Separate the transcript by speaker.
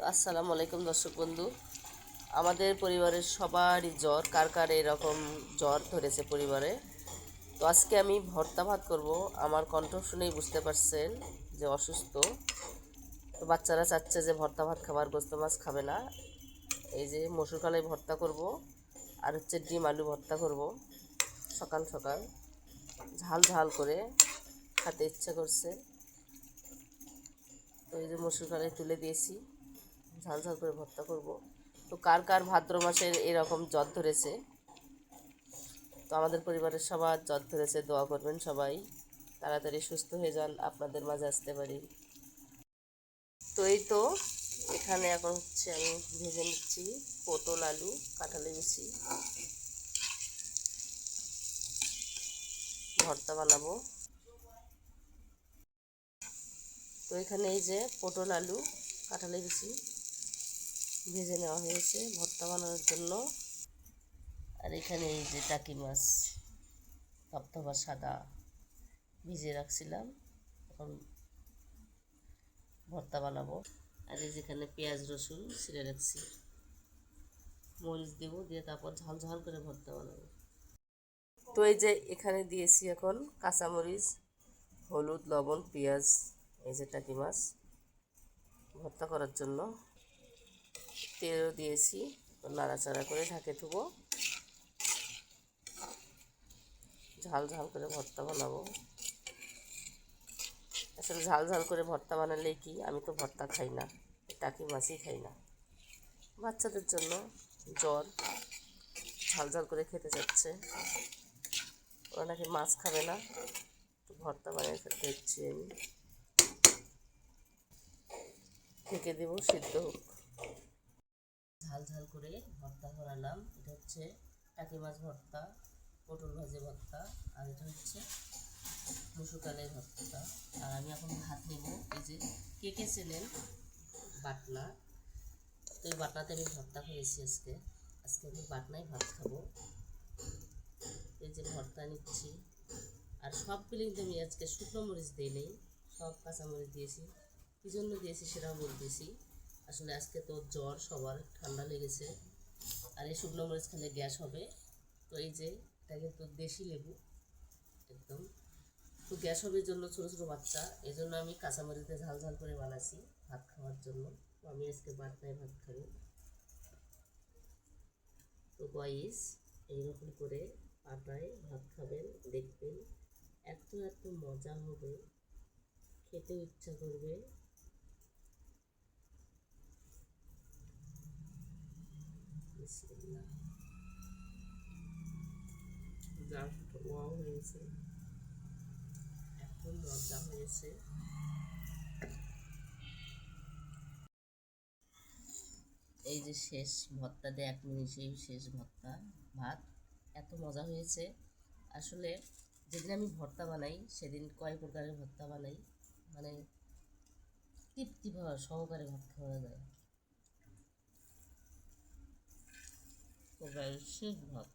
Speaker 1: আসসালামু আলাইকুম দর্শক বন্ধু। আমাদের পরিবারের সবারই জ্বর, কার কার এরকম জ্বর ধরেছে পরিবারে। তো আজকে আমি ভর্তা ভাত করব। আমার কণ্ঠ শুনেই বুঝতে পারছেন যে অসুস্থ। তো বাচ্চারা চাচ্ছে যে ভর্তা ভাত খাবার, গোস্ত মাছ খাবে না। এই যে মসুর কলাই ভর্তা করব, আর হচ্ছে ডিম আলু ভর্তা করব। সকাল সকাল ঝাল ঝাল করে খেতে ইচ্ছা করছে। তো এই যে মসুর কলাই তুলে দিয়েছি, ঝাল ঝাল করে ভর্তা করব। তো কার কার ভাদ্র মাসের এরকম জ্বর ধরেছে? তো আমাদের পরিবারের সবার জ্বর ধরেছে, দোয়া করবেন সবাই তাড়াতাড়ি সুস্থ হয়ে যান, আপনাদের মাঝে আসতে পারি। তো এই তো এখানে এখন হচ্ছে আমি ভেজে নিচ্ছি পটল আলু কাঁঠালি বিচি, ভর্তা বানাবো। তো এখানে এই যে পটল আলু কাঁঠালি বিচি ভেজে নেওয়া হয়েছে ভর্তা বানানোর জন্য। আর এখানে এই যে টাকি মাছ থপথপা সাদা ভিজিয়ে রাখছিলাম, এখন ভর্তা বানাবো। আর এই যেখানে পেঁয়াজ রসুন ছিঁড়ে রাখছি, মরিচ দেবো, দিয়ে তারপর ঝাল ঝাল করে ভর্তা বানাবো। তো এই যে এখানে দিয়েছি এখন কাঁচামরিচ, হলুদ, লবণ, পেঁয়াজ, এই যে টাকি মাছ ভর্তা করার জন্য তেলও দিয়েছি। নাড়াচাড়া করে ঢাকে থুবো, ঝাল ঝাল করে ভর্তা বানাবো। আসলে ঝাল ঝাল করে ভর্তা বানালে কি, আমি তো ভর্তা খাই না, টাকি মাছই খাই না। বাচ্চাদের জন্য জ্বর, ঝাল ঝাল করে খেতে যাচ্ছে, ওরা নাকি মাছ খাবে না। তো ভর্তা বানিয়ে দিচ্ছি আমি, ঢেকে দেবো সিদ্ধ হোক। ঝাল ঝাল করে ভর্তা করালাম। এটা হচ্ছে টাকি মাছ ভর্তা, পটল ভাজি ভর্তা, আর এটা হচ্ছে মসুর ডালের ভর্তা। আর আমি এখন ভাত নেব। এই যে কে কে চেনেন বাটনা, তো এই বাটনাতে আমি ভর্তা করেছি আজকে। আজকে আমি বাটনায় ভাত খাবো। এই যে ভর্তা নিচ্ছি, আর সবগুলো কিন্তু আমি আজকে শুকনো মরিচ দিই নেই, সব কাঁচামরিচ দিয়েছি। কী জন্য দিয়েছি সেটাও বলতেছি। আসলে আজকে তো জ্বর, সবার ঠান্ডা লেগেছে, আর এই শুকনো মরিচ খেলে গ্যাস হবে। তো এই যে এটা কিন্তু দেশি লেবু একদম, তো গ্যাস হবে জন্য ছোটো ছোটো বাচ্চা, এই জন্য আমি কাঁচামরিচে ঝাল ঝাল করে বানাচ্ছি ভাত খাওয়ার জন্য। তো আমি আজকে বাটনায় ভাত খাবো। তো গাইস, এইরকম করে পাটায় ভাত খাবেন, দেখবেন এত এত মজা হবে, খেতেও ইচ্ছা করবে। বিসমিল্লাহ। জাস্ট ওয়াও হয়েছে, এত মজা হয়েছে। এই যে শেষ ভর্তা দিয়ে 1 মিনিটেই শেষ ভর্তা ভাত, এত মজা হয়েছে। আসলে যেদিন আমি ভর্তা বানাই সেদিন কয় প্রকারের ভর্তা বানাই, মানে তৃপ্তি সহকারে ভাত খাওয়া যায়। তো শেষ ভাত।